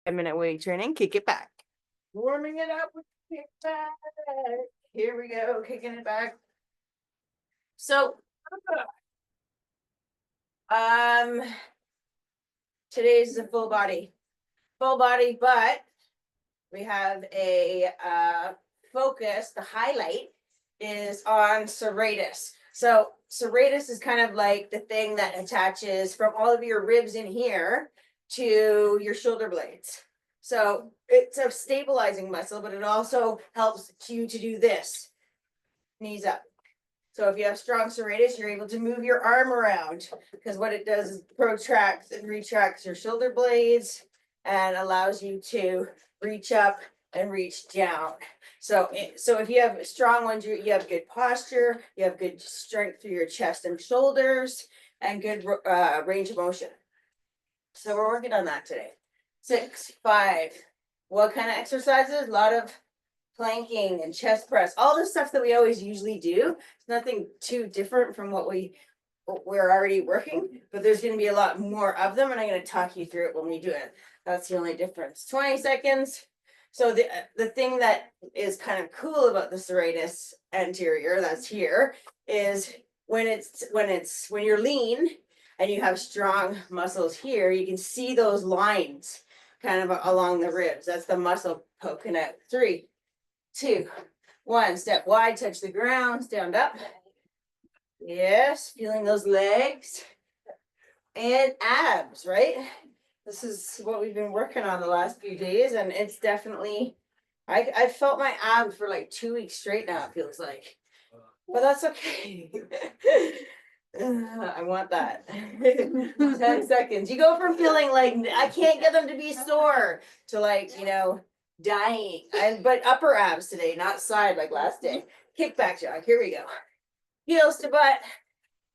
5-minute weight training, kick it back. Warming it up with kick back. Here we go, kicking it back. So, today's a full body, but we have a focus. The highlight is on serratus. So serratus is kind of like the thing that attaches from all of your ribs in here to your shoulder blades. So it's a stabilizing muscle, but it also helps you to do this, knees up. So if you have strong serratus, you're able to move your arm around because what it does is protracts and retracts your shoulder blades and allows you to reach up and reach down. So if you have strong ones, you have good posture, you have good strength through your chest and shoulders, and good range of motion. So we're working on that today. 6, 5. What kind of exercises? A lot of planking and chest press, all the stuff that we always usually do. It's nothing too different from what we're already working, but there's going to be a lot more of them, and I'm going to talk you through it when we do it. That's the only difference. 20 seconds. So the thing that is kind of cool about the serratus anterior, that's here, is when you're lean and you have strong muscles here, you can see those lines kind of along the ribs. That's the muscle poking out. 3, 2, 1. Step wide, touch the ground, stand up. Yes, feeling those legs and abs, right? This is what we've been working on the last few days, and it's definitely, I felt my abs for like 2 weeks straight now, it feels like. But that's okay. I want that. 10 seconds. You go from feeling like I can't get them to be sore to like, dying. But upper abs today, not side like last day. Kick back jog. Here we go. Heels to butt,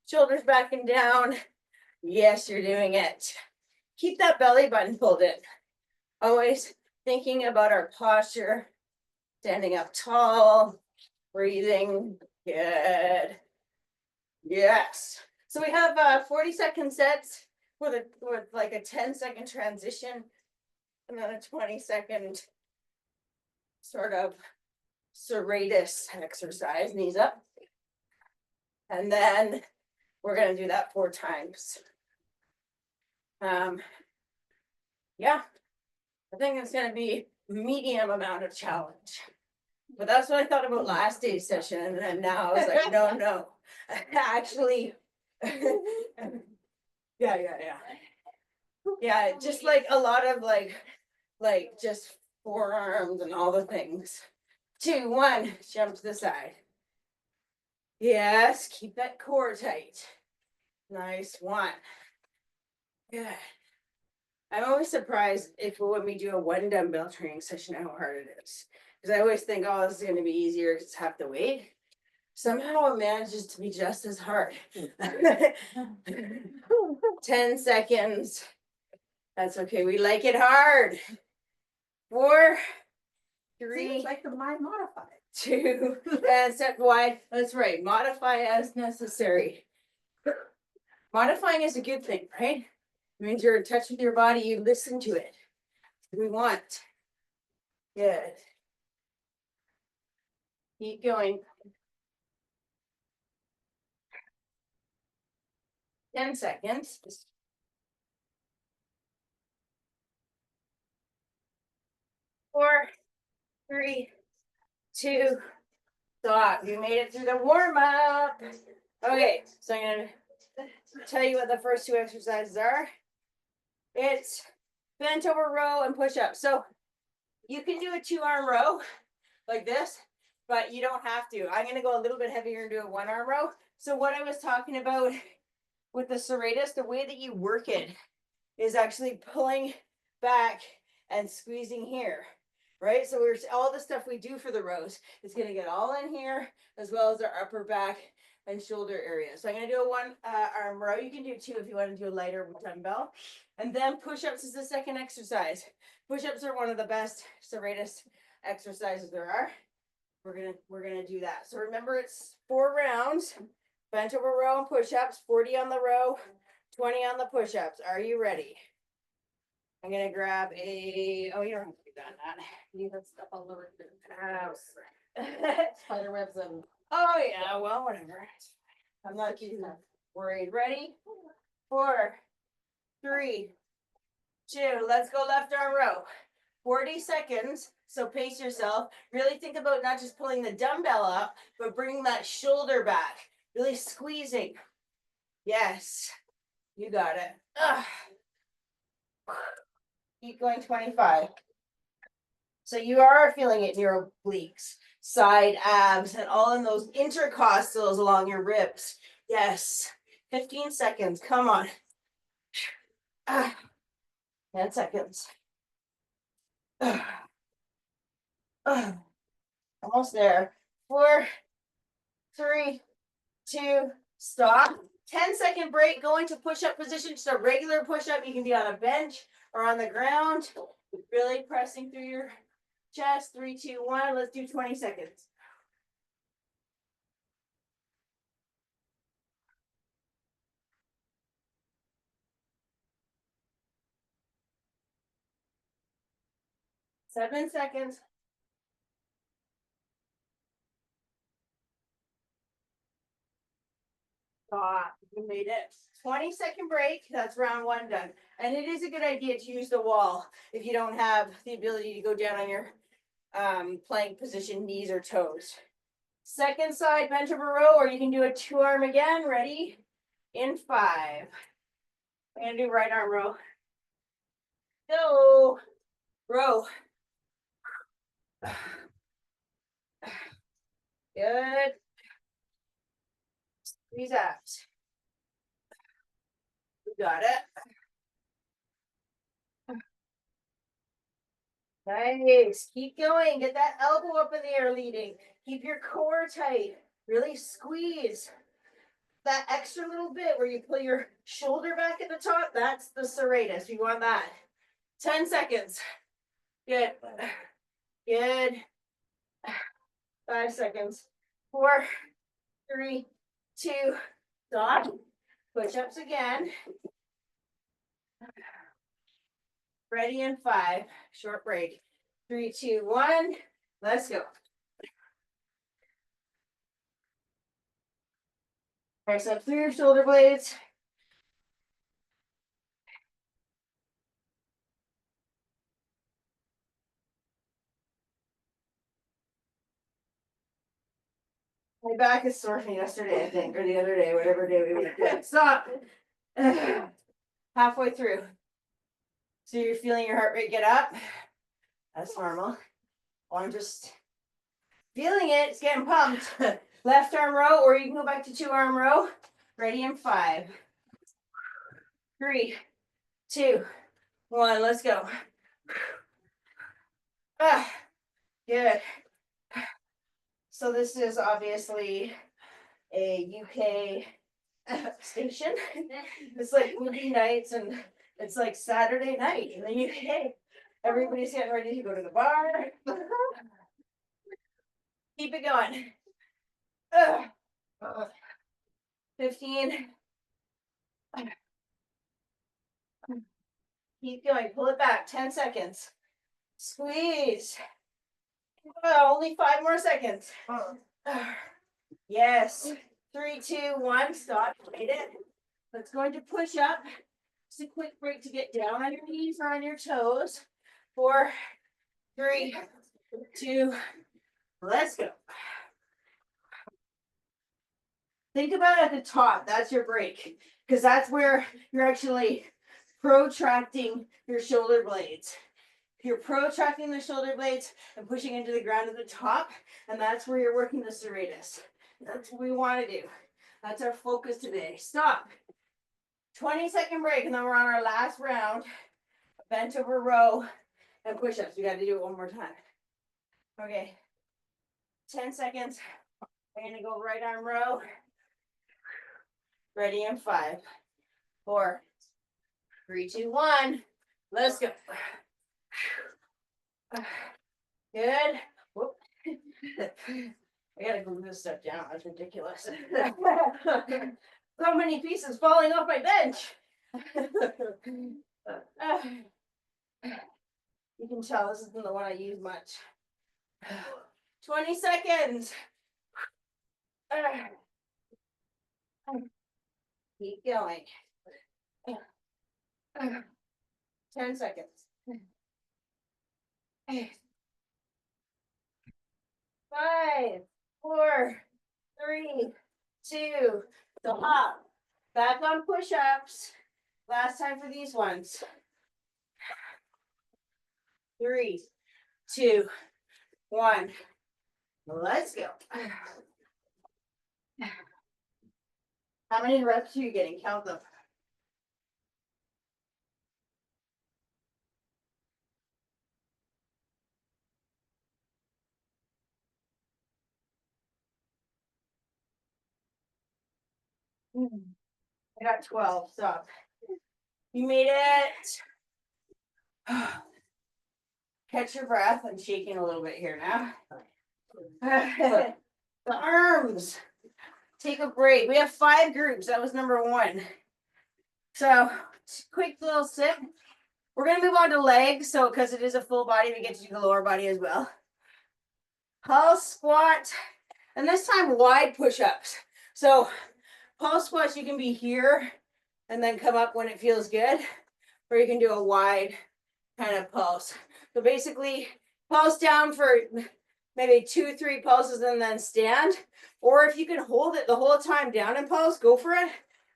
shoulders back and down. Yes, you're doing it. Keep that belly button pulled in. Always thinking about our posture, standing up tall, breathing. Good. Yes. So we have 40-second sets with like a 10-second transition and then a 20-second sort of serratus exercise, knees up. And then we're going to do that 4 times. Yeah, I think it's going to be medium amount of challenge. But that's what I thought about last day's session. And then now I was like, no. Actually, yeah, just like a lot of like just forearms and all the things. 2, 1, jump to the side. Yes, keep that core tight. Nice. 1. Good. I'm always surprised when we do a 1 dumbbell training session how hard it is. Because I always think, oh, this is going to be easier because it's half the weight. Somehow it manages to be just as hard. 10 seconds. That's okay. We like it hard. 4, 3. Seems like the mind modified. 2, and step wide. That's right. Modify as necessary. Modifying is a good thing, right? It means you're in touch with your body. You listen to it. We want. Good. Keep going. 10 seconds. 4, 3, 2, stop. You made it through the warm up. Okay, so I'm going to tell you what the first 2 exercises are. It's bent over row and push up. So you can do a 2-arm row like this, but you don't have to. I'm going to go a little bit heavier and do a 1-arm row. So what I was talking about with the serratus, the way that you work it is actually pulling back and squeezing here, right? So all the stuff we do for the rows is going to get all in here, as well as our upper back and shoulder area. So I'm going to do a 1-arm row. You can do 2 if you want to do a lighter dumbbell. And then push-ups is the second exercise. Push-ups are one of the best serratus exercises there are. We're gonna do that. So remember, it's 4 rounds, bent over row and push-ups, 40 on the row, 20 on the push-ups. Are you ready? I'm gonna grab a, oh, you don't have to do that. You have stuff all over the Oh, spider webs and oh yeah, well, whatever. I'm not too worried. Ready? 4, 3, 2, let's go left arm row. 40 seconds, so pace yourself. Really think about not just pulling the dumbbell up, but bringing that shoulder back. Really squeezing. Yes, you got it. Ugh. Keep going, 25. So you are feeling it in your obliques, side abs, and all in those intercostals along your ribs. Yes, 15 seconds, come on. 10 seconds. Almost there. 4, 3, 2, stop. 10-second break, go into push-up position, just a regular push-up. You can be on a bench or on the ground. Really pressing through your chest. 3, 2, 1. Let's do 20 seconds. Seven seconds. Stop. You made it. 20-second break. That's round 1 done. And it is a good idea to use the wall if you don't have the ability to go down on your plank position, knees or toes. Second side bent over row, or you can do a 2-arm again. Ready? In 5. I'm gonna do right arm row. Go. Row. Good. Squeeze abs. You got it. Nice. Keep going. Get that elbow up in the air leading. Keep your core tight. Really squeeze. That extra little bit where you pull your shoulder back at the top, that's the serratus. You want that. 10 seconds. Good. Good. 5 seconds. 4, 3, 2, stop. Push-ups again. Ready in 5. Short break. 3, 2, 1. Let's go. Press up through your shoulder blades. My back is sore from yesterday, I think, or the other day, whatever day we went. Good. Stop. Halfway through. So you're feeling your heart rate get up. That's normal. Or I'm just feeling it. It's getting pumped. Left arm row, or you can go back to 2-arm row. Ready in 5, 3, 2, 1. Let's go. Good. So this is obviously a UK station. It's like movie nights, and it's like Saturday night in the UK. Everybody's getting ready to go to the bar. Keep it going. 15. Keep going. Pull it back. 10 seconds. Squeeze. Only 5 more seconds. Yes. 3, 2, 1. Stop. Made it. Let's go into push up. Just a quick break to get down on your knees or on your toes. 4, 3, 2. Let's go. Think about it at the top. That's your break, because that's where you're actually protracting your shoulder blades. You're protracting the shoulder blades and pushing into the ground at the top, and that's where you're working the serratus. That's what we want to do. That's our focus today. Stop. 20-second break, and then we're on our last round. Bent over row and push-ups. We got to do it one more time. Okay. 10 seconds. We're going to go right arm row. Ready in 5, 4, 3, 2, 1. Let's go. Good. Whoop. I gotta glue this stuff down. That's ridiculous. So many pieces falling off my bench. You can tell this isn't the one I use much. 20 seconds. Keep going. 10 seconds. 5, 4, 3, 2. So hop. Back on push-ups. Last time for these ones. 3, 2, 1. Let's go. How many reps are you getting? Count them. I got 12. Stop. You made it. Catch your breath. I'm shaking a little bit here now. The arms. Take a break. We have 5 groups. That was number 1. So, quick little sip. We're going to move on to legs. So, because it is a full body, we get to do the lower body as well. Pulse squat. And this time, wide push-ups. So, pulse squats, you can be here and then come up when it feels good. Or you can do a wide kind of pulse. So basically, pulse down for maybe 2, 3 pulses and then stand. Or if you can hold it the whole time down and pulse, go for it.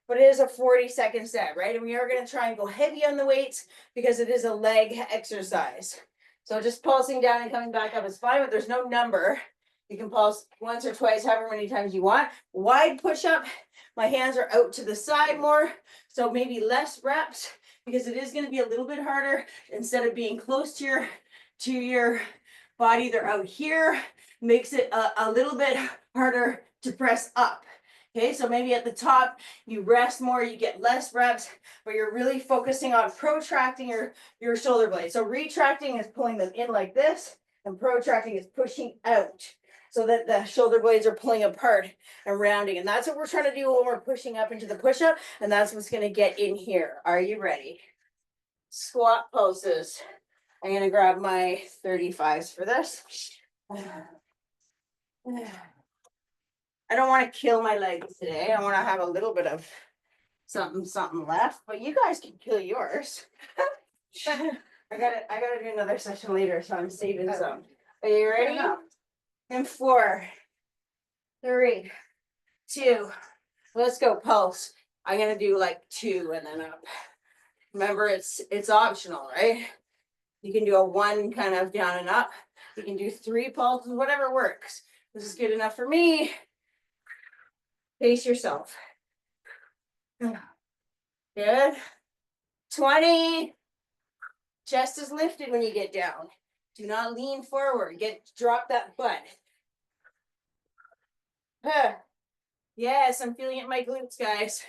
But it is a 40-second set, right? And we are going to try and go heavy on the weights because it is a leg exercise. So just pulsing down and coming back up is fine, but there's no number. You can pulse once or twice, however many times you want. Wide push-up. My hands are out to the side more. So maybe less reps because it is going to be a little bit harder. Instead of being close to your body, they're out here. Makes it a little bit harder to press up. Okay, so maybe at the top, you rest more, you get less reps, but you're really focusing on protracting your shoulder blades. So retracting is pulling them in like this, and protracting is pushing out so that the shoulder blades are pulling apart and rounding. And that's what we're trying to do when we're pushing up into the push-up, and that's what's going to get in here. Are you ready? Squat poses. I'm going to grab my 35s for this. I don't want to kill my legs today. I want to have a little bit of something left, but you guys can kill yours. I gotta do another session later, so I'm saving some. Are you ready? And 4, 3, 2. Let's go. Pulse. I'm gonna do like 2 and then up. Remember, it's optional, right? You can do a 1 kind of down and up. You can do 3 pulses, whatever works. This is good enough for me. Pace yourself. Good. 20. Chest is lifted when you get down. Do not lean forward. Drop that butt. Yes, I'm feeling it in my glutes, guys.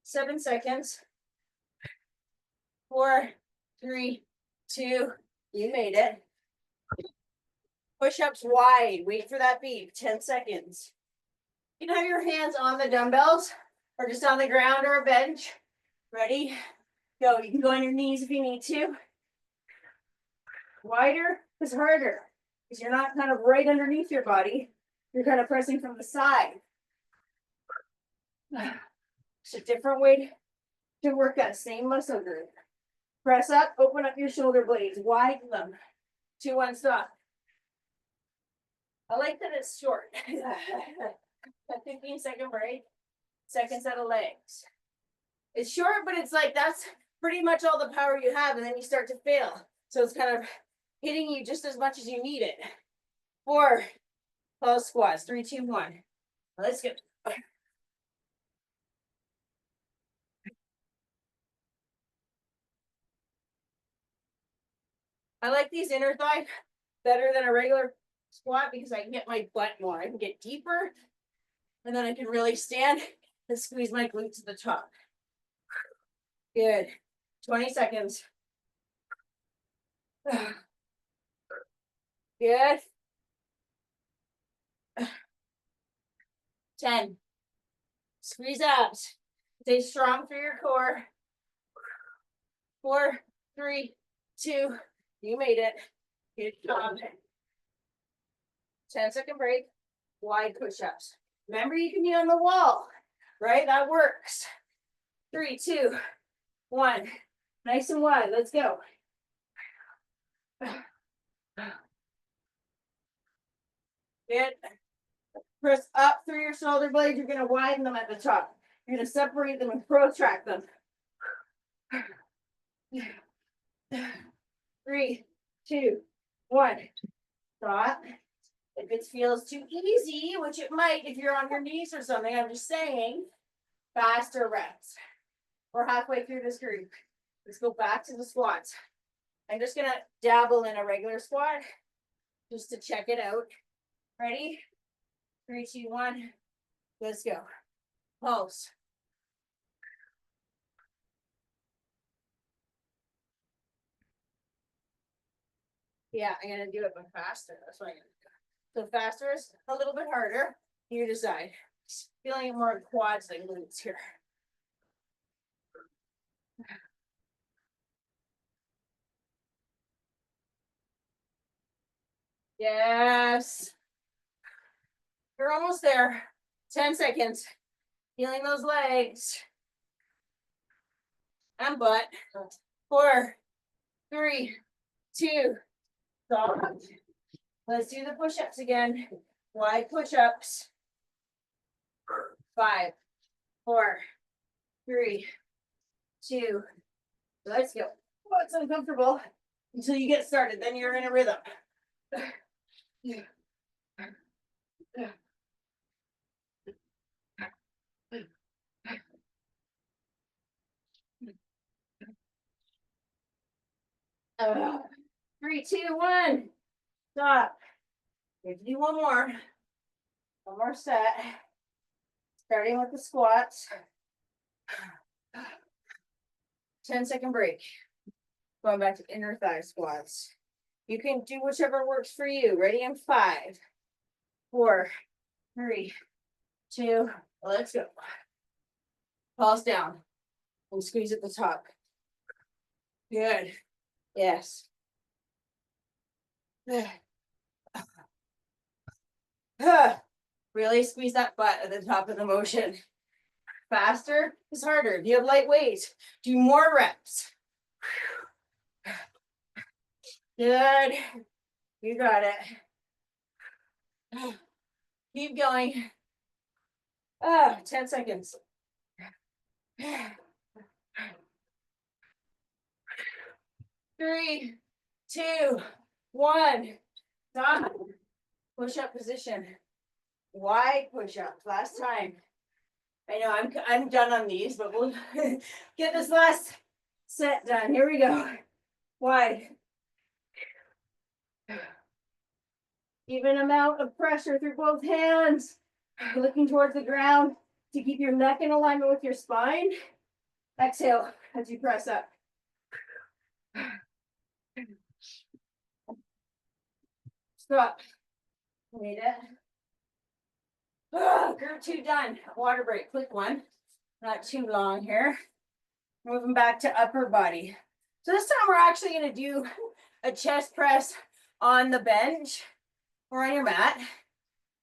7 seconds. 4, 3, 2. You made it. Push-ups wide. Wait for that beep. 10 seconds. You can have your hands on the dumbbells or just on the ground or a bench. Ready? Go. You can go on your knees if you need to. Wider is harder because you're not kind of right underneath your body. You're kind of pressing from the side. It's a different way to work that same muscle group. Press up, open up your shoulder blades, widen them. 2, 1, stop. I like that it's short. A 15-second break, second set of legs. It's short, but it's like that's pretty much all the power you have, and then you start to fail. So it's kind of hitting you just as much as you need it. 4, close squats. 3, 2, 1. Let's go. I like these inner thigh better than a regular squat because I can get my butt more. I can get deeper, and then I can really stand and squeeze my glutes to the top. Good. 20 seconds. Good. 10. Squeeze abs. Stay strong through your core. 4, 3, 2, you made it. Good job. 10-second break, wide push-ups. Remember, you can be on the wall, right? That works. 3, 2, 1. Nice and wide. Let's go. Good. Press up through your shoulder blades. You're going to widen them at the top. You're going to separate them and protract them. 3, 2, 1. Stop. If it feels too easy, which it might if you're on your knees or something, I'm just saying, faster reps. We're halfway through this group. Let's go back to the squats. I'm just going to dabble in a regular squat just to check it out. Ready? 3, 2, 1. Let's go. Pulse. Yeah, I'm going to do it, but faster. That's what I'm going to do. So faster is a little bit harder. You decide. Feeling it more quads than glutes here. Yes. You're almost there. 10 seconds. Feeling those legs. And butt. 4, 3, 2, stop. Let's do the push-ups again. Wide push-ups. 5, 4, 3, 2. Let's go. Oh, it's uncomfortable until you get started. Then you're in a rhythm. Uh, 3, 2, 1. Stop. We have to do one more. One more set. Starting with the squats. 10-second break. Going back to inner thigh squats. You can do whichever works for you. Ready in 5, 4, 3, 2. Let's go. Pulse down and squeeze at the top. Good. Yes. Really squeeze that butt at the top of the motion. Faster is harder. If you have light weight, do more reps. Good. You got it. Keep going. 10 seconds. 3, 2, 1. Stop. Push up position. Wide push up. Last time. I know I'm done on these, but we'll get this last set done. Here we go. Wide. Even amount of pressure through both hands. Looking towards the ground to keep your neck in alignment with your spine. Exhale as you press up. Stop. Made it. Group 2 done. Water break. Quick one. Not too long here. Moving back to upper body. So this time we're actually going to do a chest press on the bench or on your mat.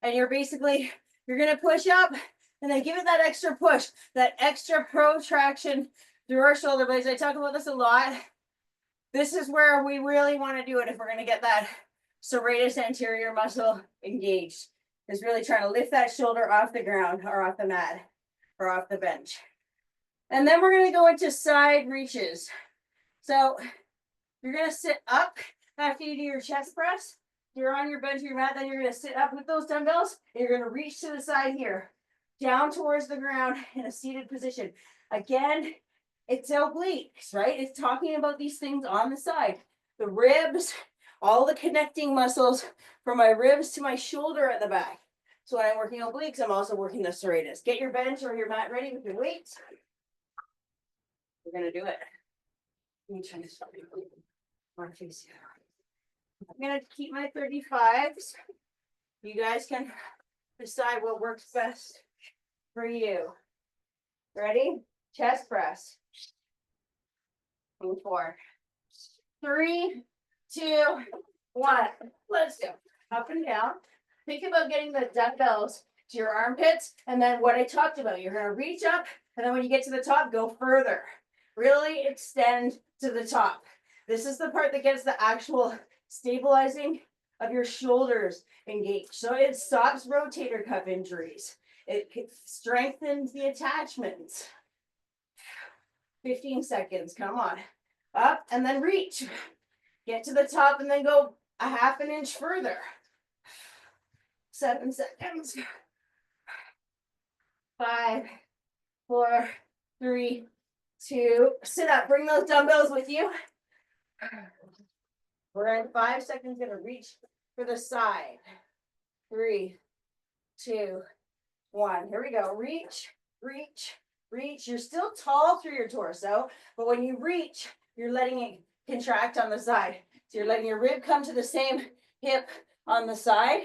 And you're going to push up and then give it that extra push, that extra protraction through our shoulder blades. I talk about this a lot. This is where we really want to do it if we're going to get that serratus anterior muscle engaged. Is really trying to lift that shoulder off the ground or off the mat or off the bench. And then we're going to go into side reaches. So you're going to sit up after you do your chest press. You're on your bench or your mat, then you're going to sit up with those dumbbells. And you're going to reach to the side here, down towards the ground in a seated position. Again, it's obliques, right? It's talking about these things on the side. The ribs, all the connecting muscles from my ribs to my shoulder at the back. So when I'm working obliques, I'm also working the serratus. Get your bench or your mat ready with your weights. We're going to do it. Let me try to stop you. I'm going to keep my 35s. You guys can decide what works best for you. Ready? Chest press. 4, 3, 2, 1. Let's go. Up and down. Think about getting the dumbbells to your armpits, and then what I talked about, you're gonna reach up, and then when you get to the top, go further. Really extend to the top. This is the part that gets the actual stabilizing of your shoulders engaged. So it stops rotator cuff injuries. It strengthens the attachments. 15 seconds, come on. Up and then reach. Get to the top and then go a half an inch further. 7 seconds. 5, 4, 3, 2. Sit up, bring those dumbbells with you. We're in 5 seconds, gonna reach for the side. 3, 2, 1. Here we go. Reach, reach, reach. You're still tall through your torso, but when you reach, you're letting it contract on the side. So you're letting your rib come to the same hip on the side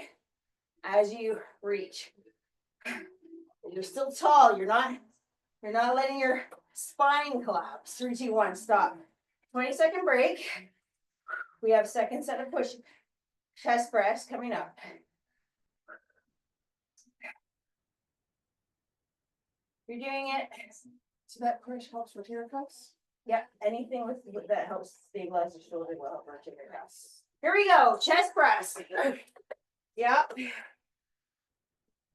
as you reach. You're still tall. You're not letting your spine collapse. 3, 2, 1. Stop. 20-second break. We have second set of push chest press coming up. You're doing it. So that push helps rotator cuffs? Yeah, anything with that helps stabilize the shoulder will help rotator cuffs. Here we go, chest press. Yep.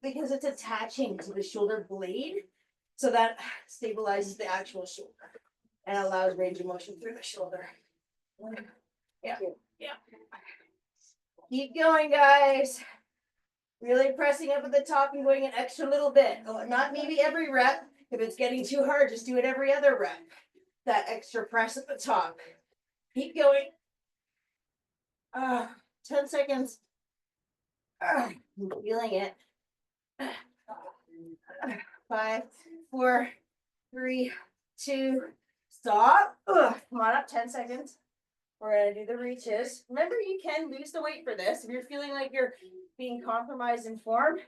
Because it's attaching to the shoulder blade, so that stabilizes the actual shoulder and allows range of motion through the shoulder. Yeah, yeah. Keep going, guys. Really pressing up at the top and going an extra little bit. Not maybe every rep. If it's getting too hard, just do it every other rep. That extra press at the top. Keep going. 10 seconds. I'm feeling it. 5, 4, 3, 2, stop. Come on up, 10 seconds. We're gonna do the reaches. Remember, you can lose the weight for this. If you're feeling like you're being compromised in form,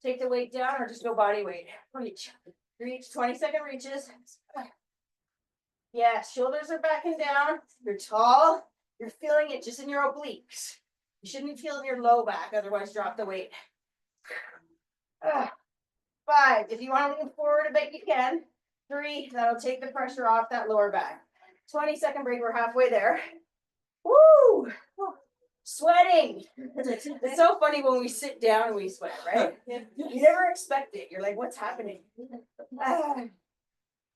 take the weight down or just go body weight. Reach, reach, 20-second reaches. Yeah, shoulders are backing down. You're tall. You're feeling it just in your obliques. You shouldn't feel in your low back, otherwise drop the weight. 5, if you want to lean forward a bit, you can. 3, that'll take the pressure off that lower back. 20-second break, we're halfway there. Woo! Sweating. It's so funny when we sit down and we sweat, right? You never expect it. You're like, what's happening?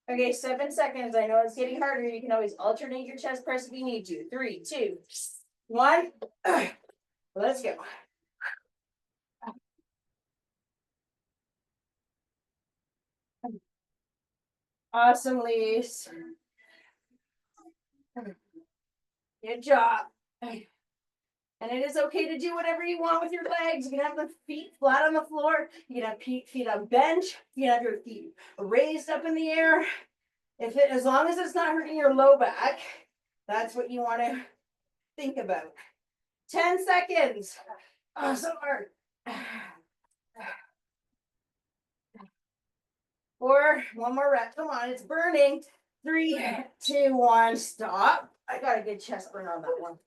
Okay, 7 seconds. I know it's getting harder. You can always alternate your chest press if you need to. 3, 2, 1. Let's go. Awesome, Lise. Good job. And it is okay to do whatever you want with your legs. You can have the feet flat on the floor. You can have feet on bench. You can have your feet raised up in the air. As long as it's not hurting your low back, that's what you want to think about. 10 seconds. Oh, so hard. 4, one more rep. Come on, it's burning. 3, 2, 1, stop. I got a good chest burn on that one.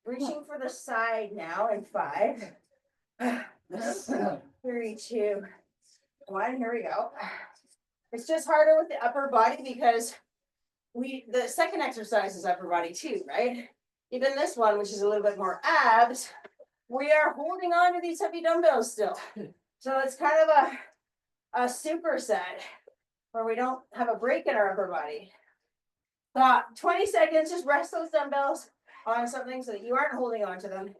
Reaching for the side now in 5. 3, 2, 1. Here we go. It's just harder with the upper body because the second exercise is upper body too, right? Even this one, which is a little bit more abs, we are holding on to these heavy dumbbells still. So it's kind of a superset where we don't have a break in our upper body. 20 seconds, just rest those dumbbells on something so that you aren't holding on to them.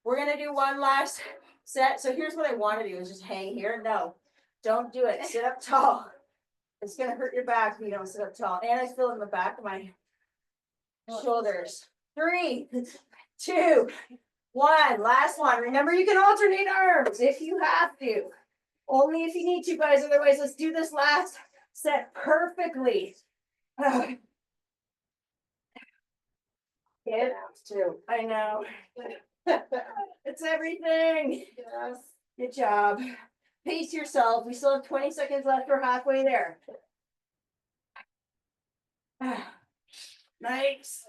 We're gonna do one last set. So here's what I want to do is just hang here. No, don't do it. Sit up tall. It's gonna hurt your back if you don't sit up tall. And I feel in the back of my shoulders. 3, 2, 1. Last one. Remember, you can alternate arms if you have to. Only if you need to, guys. Otherwise, let's do this last set perfectly. Yeah, too. I know. It's everything. Yes. Good job. Pace yourself. We still have 20 seconds left. We're halfway there. Nice.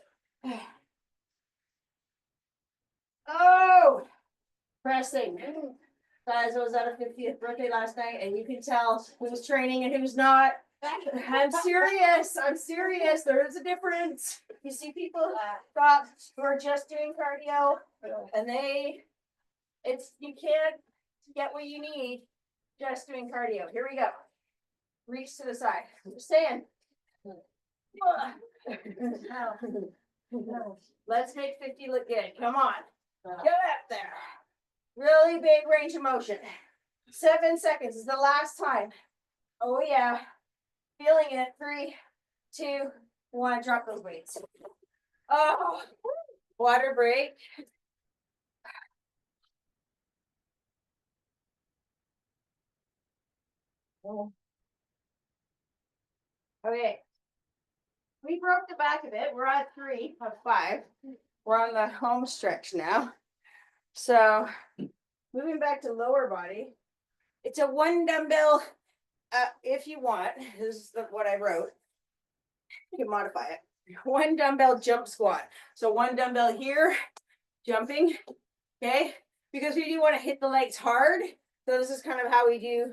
Oh, pressing. Guys, I was at a 50th birthday last night, and you can tell who's training and who's not. I'm serious. I'm serious. There is a difference. You see people stop who are just doing cardio, and you can't get what you need just doing cardio. Here we go. Reach to the side. I'm just saying. Let's make 50 look good. Come on. Get up there. Really big range of motion. 7 seconds is the last time. Oh yeah. Feeling it. 3, 2, 1. Drop those weights. Oh, water break. Okay. We broke the back of it. We're at 3 of 5. We're on the home stretch now. So moving back to lower body. It's a 1 dumbbell. If you want, this is what I wrote. You can modify it. 1 dumbbell jump squat. So 1 dumbbell here, jumping, okay? Because we do want to hit the legs hard. So this is kind of how we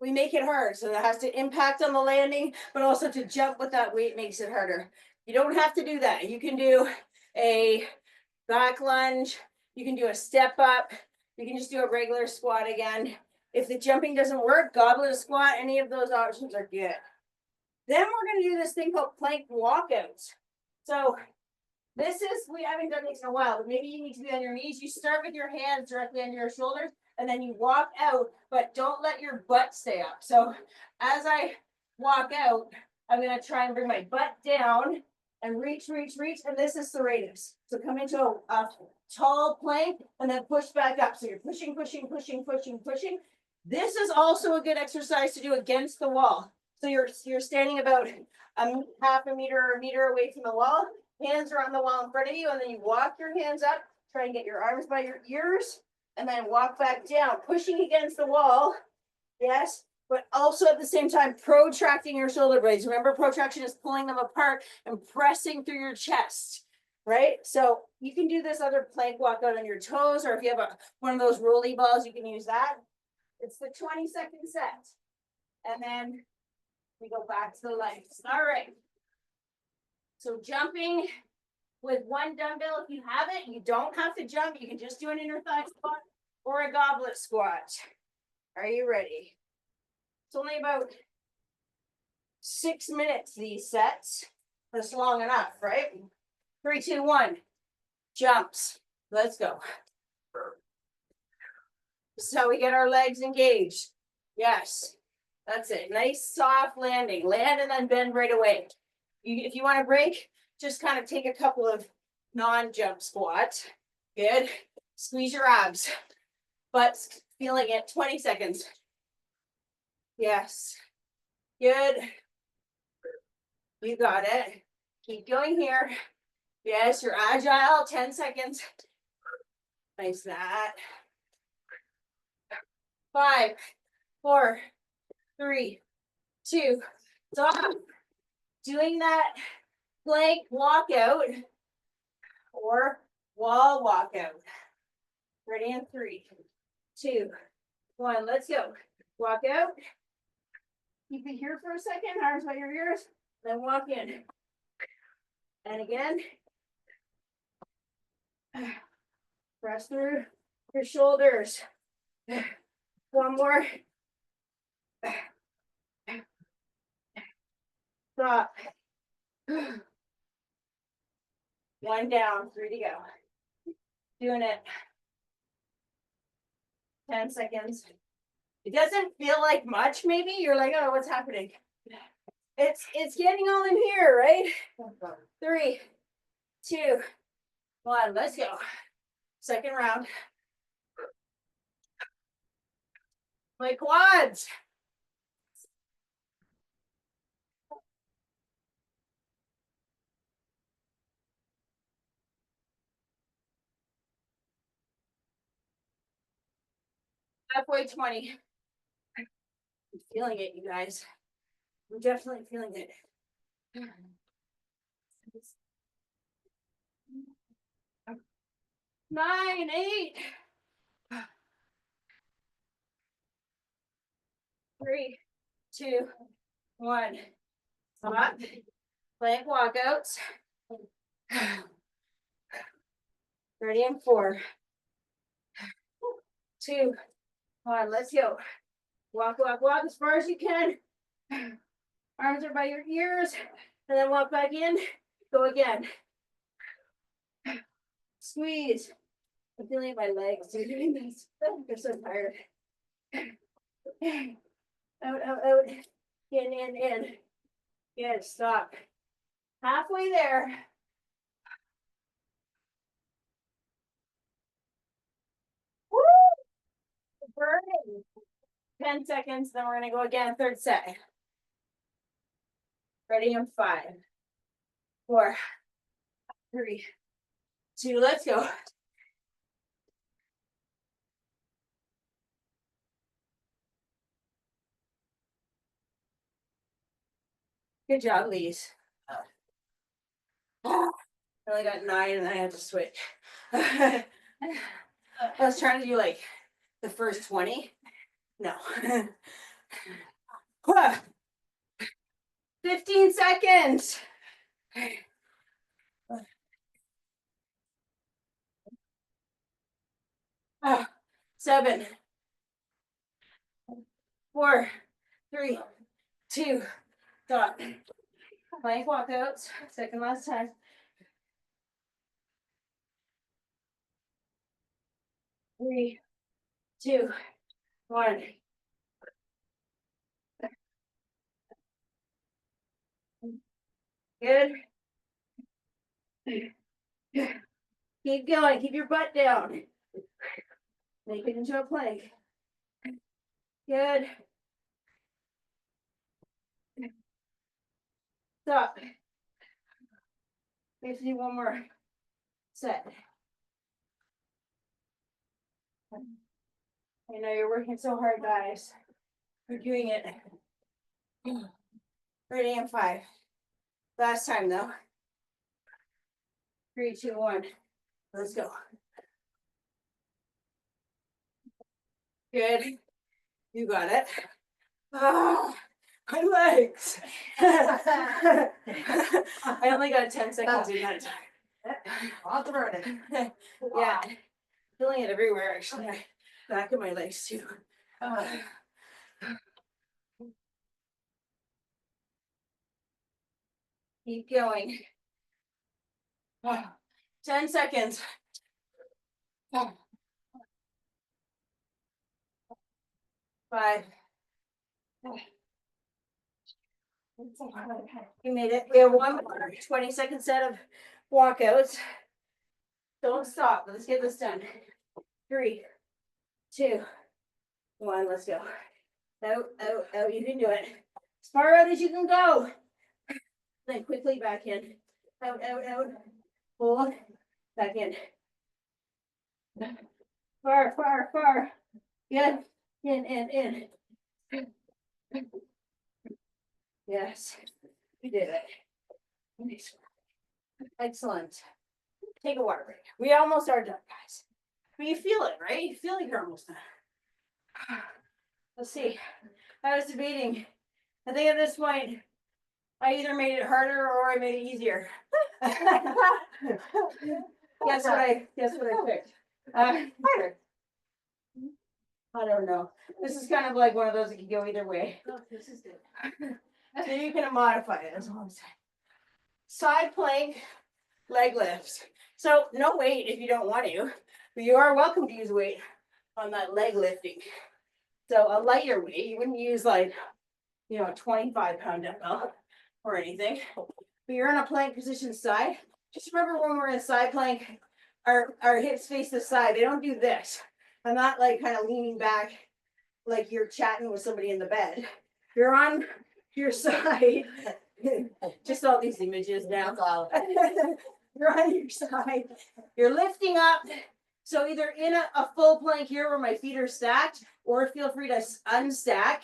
make it hard. So that has to impact on the landing, but also to jump with that weight makes it harder. You don't have to do that. You can do a back lunge. You can do a step up. You can just do a regular squat again. If the jumping doesn't work, goblet squat, any of those options are good. Then we're going to do this thing called plank walkouts. So we haven't done these in a while, but maybe you need to be on your knees. You start with your hands directly under your shoulders, and then you walk out, but don't let your butt stay up. So as I walk out, I'm going to try and bring my butt down and reach, and this is serratus. So come into a tall plank and then push back up. So you're pushing. This is also a good exercise to do against the wall. So you're standing about half a meter or a meter away from the wall. Hands are on the wall in front of you, and then you walk your hands up, try and get your arms by your ears, and then walk back down, pushing against the wall. Yes, but also at the same time protracting your shoulder blades. Remember, protraction is pulling them apart and pressing through your chest, right? So you can do this other plank walkout on your toes, or if you have one of those rolly balls, you can use that. It's the 20-second set. And then we go back to the legs. All right. So jumping with 1 dumbbell, if you have it, you don't have to jump. You can just do an inner thigh squat or a goblet squat. Are you ready? It's only about 6 minutes, these sets. That's long enough, right? 3, 2, 1. Jumps. Let's go. This is how we get our legs engaged. Yes. That's it. Nice soft landing. Land and then bend right away. If you want to break, just kind of take a couple of non-jump squats. Good. Squeeze your abs. Butt's feeling it. 20 seconds. Yes. Good. You got it. Keep going here. Yes, you're agile. 10 seconds. Nice that. 5, 4, 3, 2, stop. Doing that plank walkout or wall walkout. Ready in 3, 2, 1. Let's go. Walk out. Keep it here for a second. Arms by your ears. Then walk in. And again. Press through your shoulders. 1 more. Stop. 1 down, 3 to go. Doing it. 10 seconds. It doesn't feel like much, maybe. You're like, oh, what's happening? It's getting all in here, right? 3, 2, 1. Let's go. Second round. My quads. Halfway 20. I'm feeling it, you guys. I'm definitely feeling it. 9, 8, 3, 2, 1. Stop. Plank walkouts. Ready in 4, 2, 1. Let's go. Walk, walk, walk as far as you can. Arms are by your ears. And then walk back in. Go again. Squeeze. I'm feeling my legs doing this. They're so tired. Out, out, out. In. Good. Stop. Halfway there. Woo! Burning. 10 seconds, then we're gonna go again, third set. Ready in 5, 4, 3, 2, let's go. Good job, Lise. I only got 9 and I had to switch. I was trying to do like the first 20. No. 15 seconds. 7, 4, 3, 2, stop. Plank walkouts. Second last time. 3, 2, 1. Good. Keep going. Keep your butt down. Make it into a plank. Good. Stop. We have to do one more set. I know you're working so hard, guys. We're doing it. Ready in 5. Last time though. 3, 2, 1. Let's go. Good. You got it. Oh, my legs. I only got 10 seconds in that time. Off the road. Yeah. Feeling it everywhere actually. Back of my legs too. Keep going. 10 seconds. 5. You made it. We have one more 20-second set of walkouts. Don't stop. Let's get this done. 3, 2, 1. Let's go. Out, out, out. You can do it. As far out as you can go. Then quickly back in. Out, out, out. Hold. Back in. Far, far, far. Good. In. Yes. We did it. Excellent. Take a water break. We almost are done, guys. But you feel it, right? You feel like you're almost done. Let's see. I was debating. I think at this point, I either made it harder or I made it easier. Guess what I picked? Harder. I don't know. This is kind of like one of those that can go either way. Oh, this is good. So you can modify it, as long as side plank, leg lifts. So no weight if you don't want to, but you are welcome to use weight on that leg lifting. So a lighter weight, you wouldn't use like, you know, a 25-pound dumbbell or anything. But you're in a plank position side. Just remember when we're in a side plank, our hips face the side. They don't do this. I'm not like kind of leaning back like you're chatting with somebody in the bed. You're on your side. Just all these images now. You're on your side. You're lifting up. So either in a full plank here where my feet are stacked, or feel free to unstack.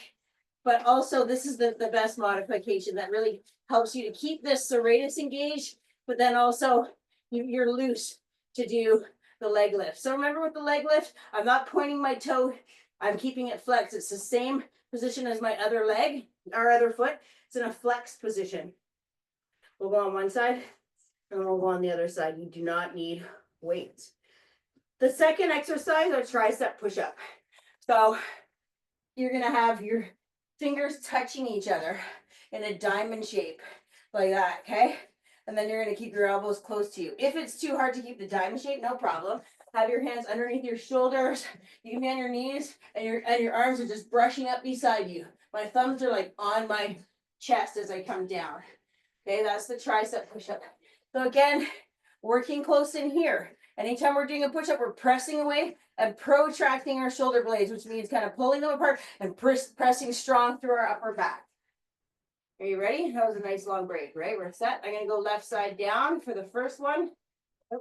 But also this is the best modification that really helps you to keep this serratus engaged, but then also you're loose to do the leg lift. So remember with the leg lift, I'm not pointing my toe, I'm keeping it flexed. It's the same position as my other leg, our other foot. It's in a flexed position. We'll go on one side and we'll go on the other side. You do not need weights. The second exercise are tricep push-up. So you're gonna have your fingers touching each other in a diamond shape like that, okay? And then you're gonna keep your elbows close to you. If it's too hard to keep the diamond shape, no problem. Have your hands underneath your shoulders. You can be on your knees and your arms are just brushing up beside you. My thumbs are like on my chest as I come down. Okay, that's the tricep push-up. So again, working close in here. Anytime we're doing a push-up, we're pressing away and protracting our shoulder blades, which means kind of pulling them apart and pressing strong through our upper back. Are you ready? That was a nice long break, right? We're set. I'm going to go left side down for the first one. Oh.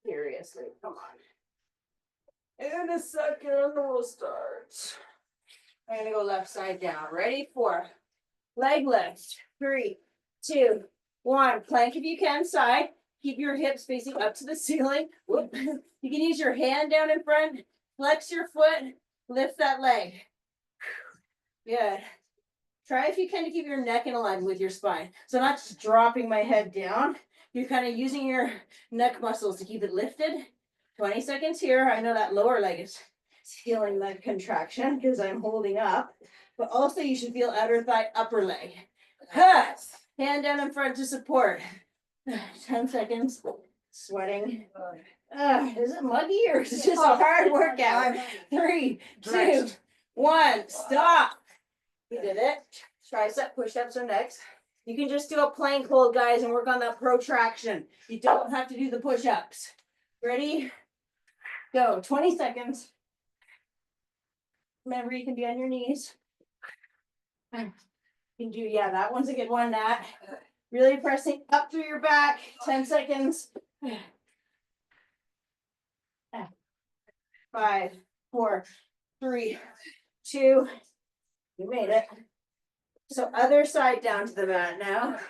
Seriously, come on. In a second, we'll start. I'm going to go left side down. Ready? 4. Leg lift. 3, 2, 1. Plank if you can, side. Keep your hips facing up to the ceiling. Whoop. You can use your hand down in front. Flex your foot. Lift that leg. Good. Try if you can to keep your neck in alignment with your spine. So not just dropping my head down. You're kind of using your neck muscles to keep it lifted. 20 seconds here. I know that lower leg is feeling that contraction because I'm holding up. But also you should feel outer thigh, upper leg. Ha! Hand down in front to support. 10 seconds. Sweating. Is it muggy or is it just a hard workout? 3, 2, 1. Stop. You did it. Tricep push-ups are next. You can just do a plank hold, guys, and work on that protraction. You don't have to do the push-ups. Ready? Go. 20 seconds. Remember, you can be on your knees. You can do, yeah, that one's a good one, Nat. Really pressing up through your back. 10 seconds. 5, 4, 3, 2. You made it. So other side down to the mat now.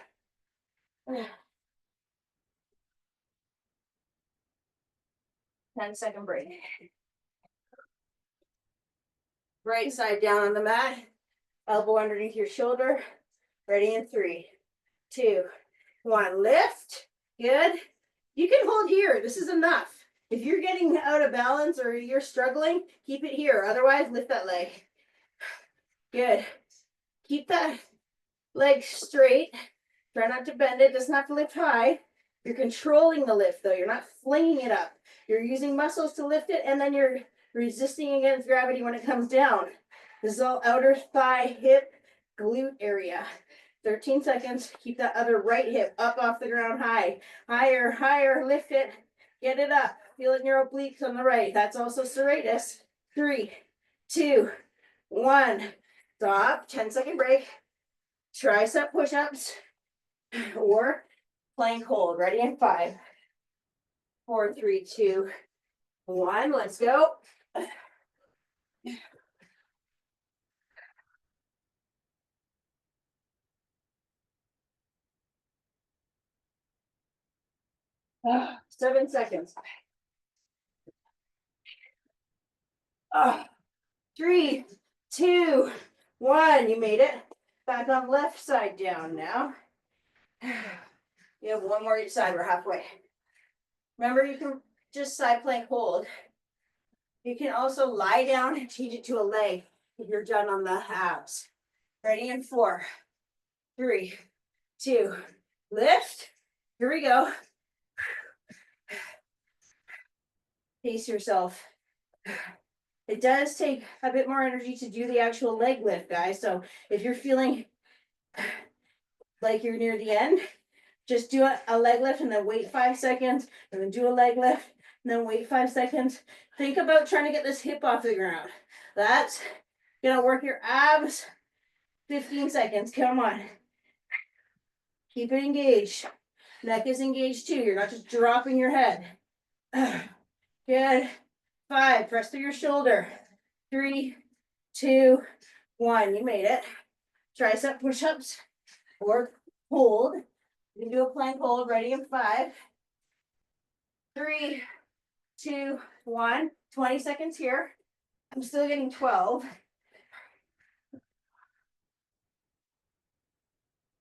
10-second break. Right side down on the mat. Elbow underneath your shoulder. Ready in 3, 2, 1. Lift. Good. You can hold here. This is enough. If you're getting out of balance or you're struggling, keep it here. Otherwise, lift that leg. Good. Keep that leg straight. Try not to bend it. It doesn't have to lift high. You're controlling the lift, though. You're not flinging it up. You're using muscles to lift it, and then you're resisting against gravity when it comes down. This is all outer thigh, hip, glute area. 13 seconds. Keep that other right hip up off the ground high. Higher, higher. Lift it. Get it up. Feel it in your obliques on the right. That's also serratus. 3, 2, 1. Stop. 10-second break. Tricep push-ups or plank hold. Ready in 5, 4, 3, 2, 1. Let's go. Uh, 7 seconds. 3, 2, 1. You made it. Back on left side down now. You have one more each side. We're halfway. Remember, you can just side plank hold. You can also lie down and change it to a leg if you're done on the abs. Ready in 4, 3, 2, lift. Here we go. Pace yourself. It does take a bit more energy to do the actual leg lift, guys. So if you're feeling like you're near the end, just do a leg lift and then wait 5 seconds, and then do a leg lift and then wait 5 seconds. Think about trying to get this hip off the ground. That's gonna work your abs. 15 seconds. Come on. Keep it engaged. Neck is engaged too. You're not just dropping your head. Good. 5. Press through your shoulder. 3, 2, 1. You made it. Tricep push-ups or hold. You can do a plank hold. Ready in 5, 3, 2, 1. 20 seconds here. I'm still getting 12.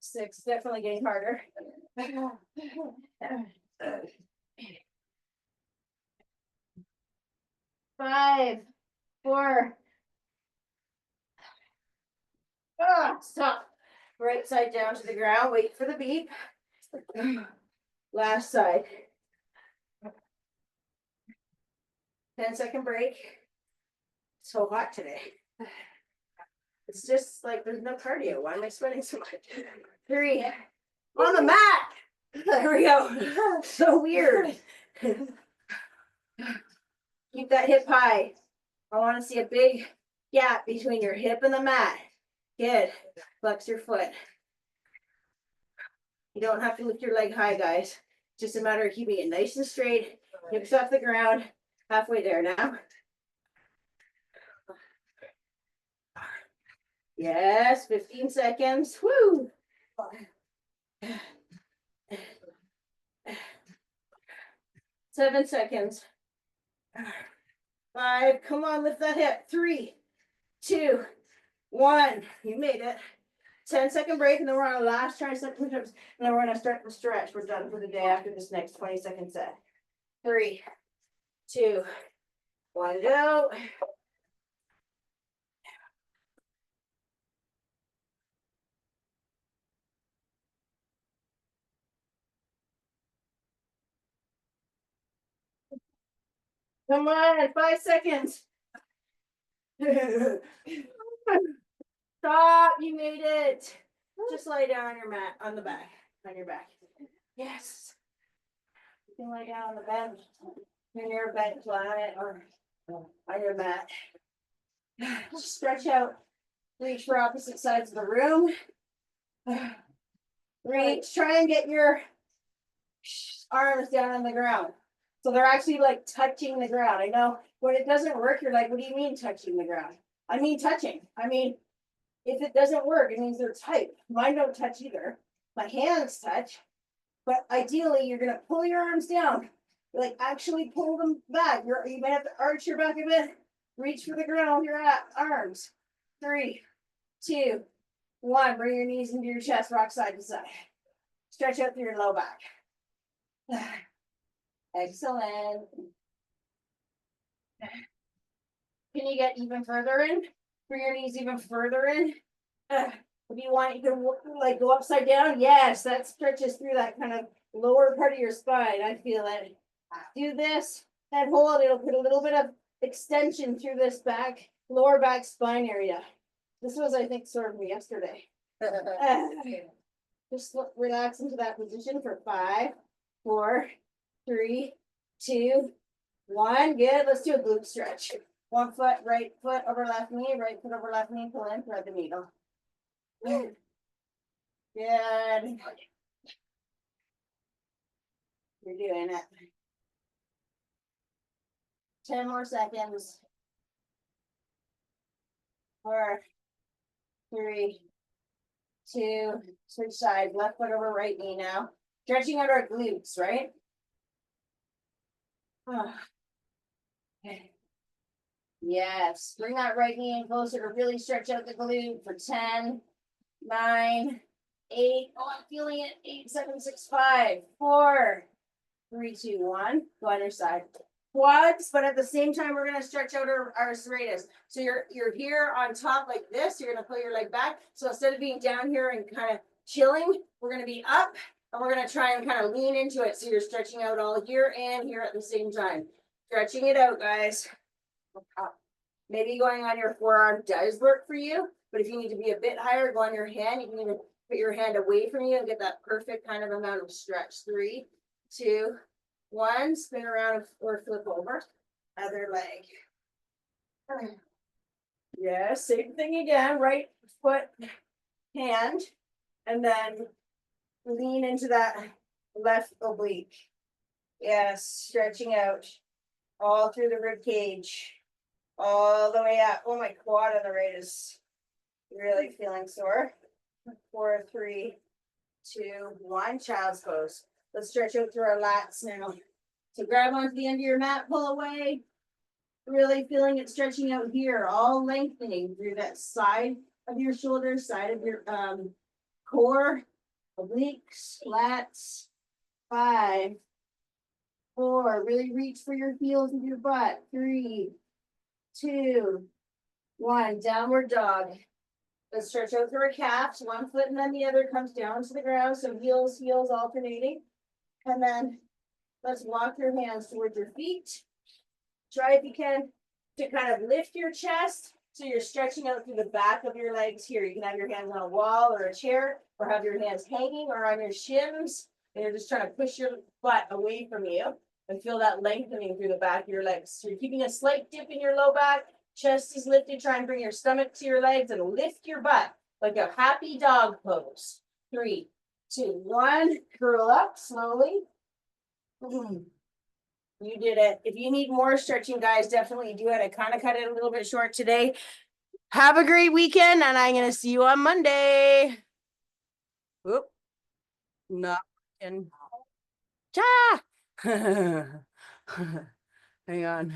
6, definitely getting harder. 5, 4. Stop. Right side down to the ground. Wait for the beep. Last side. 10-second break. It's so hot today. It's just like there's no cardio. Why am I sweating so much? 3. On the mat. There we go. So weird. Keep that hip high. I want to see a big gap between your hip and the mat. Good. Flex your foot. You don't have to lift your leg high, guys. Just a matter of keeping it nice and straight. Hips off the ground. Halfway there now. Yes, 15 seconds. Woo! 7 seconds. 5. Come on, lift that hip. 3, 2, 1. You made it. 10-second break, and then we're on our last tricep push-ups, and then we're gonna start the stretch. We're done for the day after this next 20-second set. 3, 2, 1, go. Come on, 5 seconds. Stop, you made it. Just lay down on your mat, on the back, on your back. Yes. You can lay down on the bench, in your bed planet, or on your mat. Just stretch out, reach for opposite sides of the room. Reach, try and get your arms down on the ground. So they're actually like touching the ground. I know when it doesn't work, you're like, what do you mean touching the ground? I mean touching. I mean, if it doesn't work, it means they're tight. Mine don't touch either. My hands touch. But ideally, you're gonna pull your arms down. Like actually pull them back. You might have to arch your back a bit. Reach for the ground with your arms. 3, 2, 1. Bring your knees into your chest, rock side to side. Stretch out through your low back. Excellent. Can you get even further in? Bring your knees even further in. If you want, you can like go upside down. Yes, that stretches through that kind of lower part of your spine. I feel it. Do this and hold. It'll put a little bit of extension through this back, lower back spine area. This was, I think, sort of yesterday. Just relax into that position for 5, 4, 3, 2, 1. Good. Let's do a glute stretch. One foot, right foot over left knee, right foot over left knee, pull in, thread the needle. Good. You're doing it. 10 more seconds. 4, 3, 2, switch sides, left foot over right knee now. Stretching out our glutes, right? Okay. Yes, bring that right knee in closer to really stretch out the glute for 10, 9, 8. Oh, I'm feeling it. 8, 7, 6, 5, 4, 3, 2, 1. Go on your side. Quads, but at the same time, we're gonna stretch out our serratus. So you're here on top like this. You're gonna pull your leg back. So instead of being down here and kind of chilling, we're gonna be up, and we're gonna try and kind of lean into it. So you're stretching out all here and here at the same time. Stretching it out, guys. Maybe going on your forearm does work for you, but if you need to be a bit higher, go on your hand. You can even put your hand away from you and get that perfect kind of amount of stretch. 3, 2, 1. Spin around or flip over. Other leg. Yes, same thing again. Right foot, hand, and then lean into that left oblique. Yes, stretching out all through the rib cage. All the way up. Oh, my quad on the right is really feeling sore. 4, 3, 2, 1. Child's pose. Let's stretch out through our lats now. So grab onto the end of your mat, pull away. Really feeling it stretching out here, all lengthening through that side of your shoulders, side of your core, obliques, lats. 5, 4, really reach for your heels with your butt. 3, 2, 1, downward dog. Let's stretch out through our calves, one foot and then the other comes down to the ground. So heels, heels alternating. And then let's walk your hands towards your feet. Try if you can to kind of lift your chest so you're stretching out through the back of your legs here. You can have your hands on a wall or a chair, or have your hands hanging or on your shins. And you're just trying to push your butt away from you and feel that lengthening through the back of your legs. So you're keeping a slight dip in your low back, chest is lifted. Try and bring your stomach to your legs and lift your butt like a happy dog pose. 3, 2, 1, curl up slowly. You did it. If you need more stretching, guys, definitely do it. I kind of cut it a little bit short today. Have a great weekend, and I'm going to see you on Monday. Whoop. Not working. Cha! Hang on.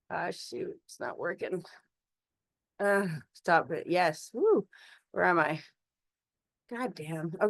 Ah, shoot. It's not working. Stop it. Yes. Woo. Where am I? God damn. Okay.